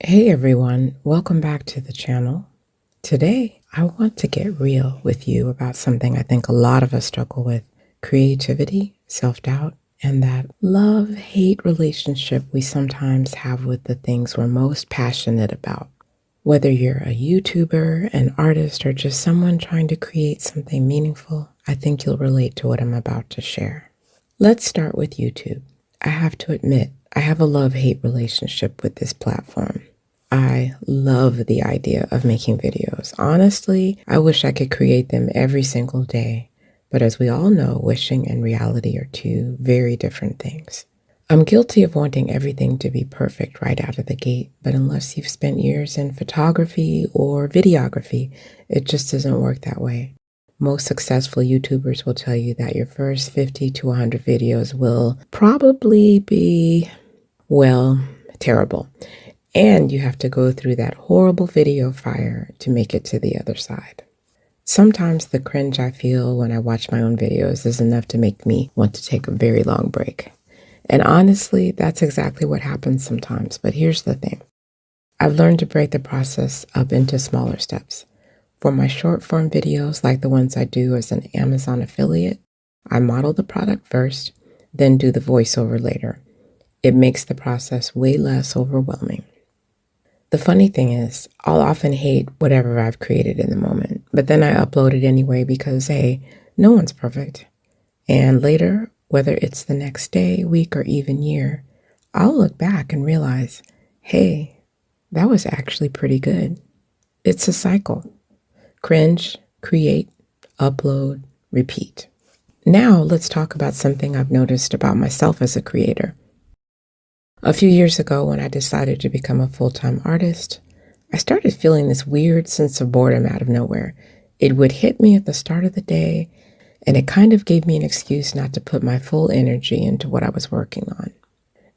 Hey everyone, welcome back to the channel. Today, I want to get real with you about something I think a lot of us struggle with: creativity, self doubt, and that love hate relationship we sometimes have with the things we're most passionate about. Whether you're a YouTuber, an artist, or just someone trying to create something meaningful, I think you'll relate to what I'm about to share. Let's start with YouTube. I have to admit, I have a love hate relationship with this platform. I love the idea of making videos. Honestly, I wish I could create them every single day. But as we all know, wishing and reality are two very different things. I'm guilty of wanting everything to be perfect right out of the gate, but unless you've spent years in photography or videography, it just doesn't work that way. Most successful YouTubers will tell you that your first 50 to 100 videos will probably be, well, terrible. And you have to go through that horrible video fire to make it to the other side. Sometimes the cringe I feel when I watch my own videos is enough to make me want to take a very long break. And honestly, that's exactly what happens sometimes. But here's the thing. I've learned to break the process up into smaller steps. For my short form videos, like the ones I do as an Amazon affiliate, I model the product first, then do the voiceover later. It makes the process way less overwhelming. The funny thing is, I'll often hate whatever I've created in the moment, but then I upload it anyway because, hey, no one's perfect. And later, whether it's the next day, week, or even year, I'll look back and realize, hey, that was actually pretty good. It's a cycle. Cringe, create, upload, repeat. Now let's talk about something I've noticed about myself as a creator. A few years ago, when I decided to become a full-time artist, I started feeling this weird sense of boredom out of nowhere. It would hit me at the start of the day, and it kind of gave me an excuse not to put my full energy into what I was working on.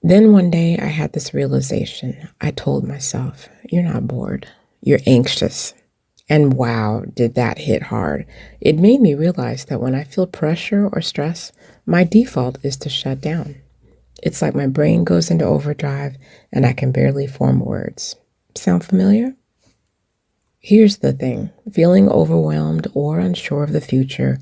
Then one day, I had this realization. I told myself, you're not bored, you're anxious. And wow, did that hit hard. It made me realize that when I feel pressure or stress, my default is to shut down. It's like my brain goes into overdrive and I can barely form words. Sound familiar? Here's the thing. Feeling overwhelmed or unsure of the future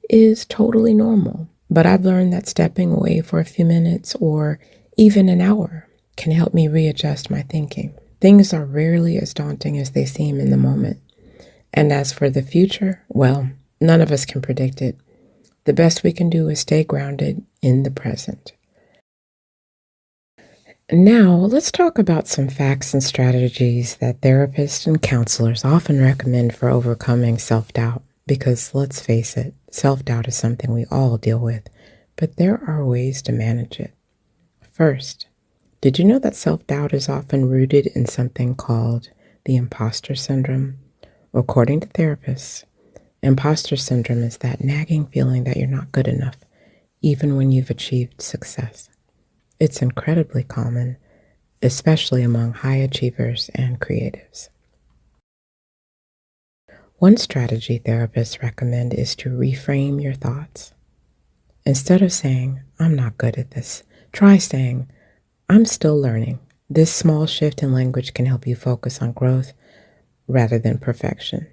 is totally normal. But I've learned that stepping away for a few minutes or even an hour can help me readjust my thinking. Things are rarely as daunting as they seem in the moment. And as for the future, well, none of us can predict it. The best we can do is stay grounded in the present. Now, let's talk about some facts and strategies that therapists and counselors often recommend for overcoming self-doubt. Because let's face it, self-doubt is something we all deal with, but there are ways to manage it. First, did you know that self-doubt is often rooted in something called the imposter syndrome? According to therapists, imposter syndrome is that nagging feeling that you're not good enough, even when you've achieved success. It's incredibly common, especially among high achievers and creatives. One strategy therapists recommend is to reframe your thoughts. Instead of saying, I'm not good at this, try saying, I'm still learning. This small shift in language can help you focus on growth rather than perfection.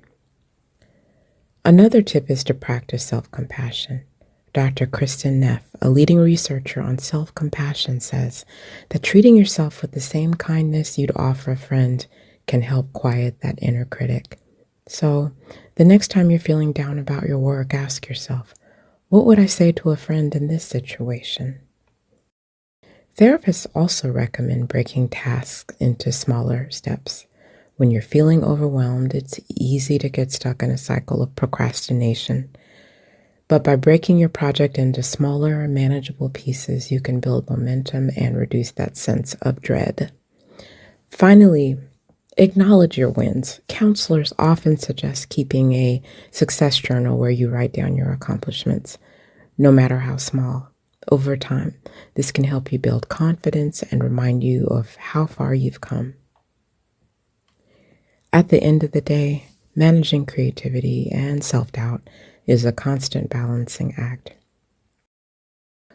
Another tip is to practice self-compassion. Dr. Kristen Neff, a leading researcher on self-compassion, says that treating yourself with the same kindness you'd offer a friend can help quiet that inner critic. So, the next time you're feeling down about your work, ask yourself, what would I say to a friend in this situation? Therapists also recommend breaking tasks into smaller steps. When you're feeling overwhelmed, it's easy to get stuck in a cycle of procrastination. But by breaking your project into smaller, manageable pieces, you can build momentum and reduce that sense of dread. Finally, acknowledge your wins. Counselors often suggest keeping a success journal where you write down your accomplishments, no matter how small. Over time, this can help you build confidence and remind you of how far you've come. At the end of the day, managing creativity and self-doubt is a constant balancing act.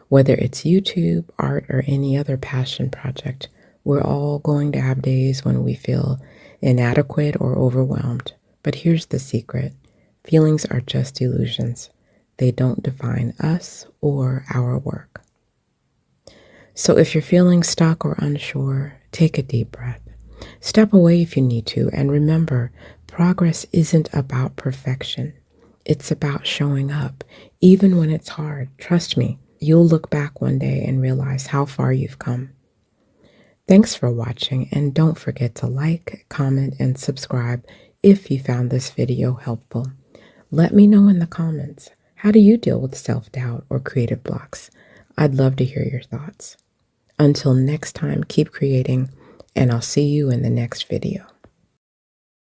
Whether it's YouTube, art, or any other passion project, We're all going to have days when we feel inadequate or overwhelmed. But here's the secret: feelings are just illusions, they don't define us or our work. So if you're feeling stuck or unsure, take a deep breath. Step away if you need to, and remember, progress isn't about perfection. It's about showing up, even when it's hard. Trust me, you'll look back one day and realize how far you've come. Thanks for watching, and don't forget to like, comment, and subscribe if you found this video helpful. Let me know in the comments, how do you deal with self-doubt or creative blocks? I'd love to hear your thoughts. Until next time, keep creating, and I'll see you in the next video.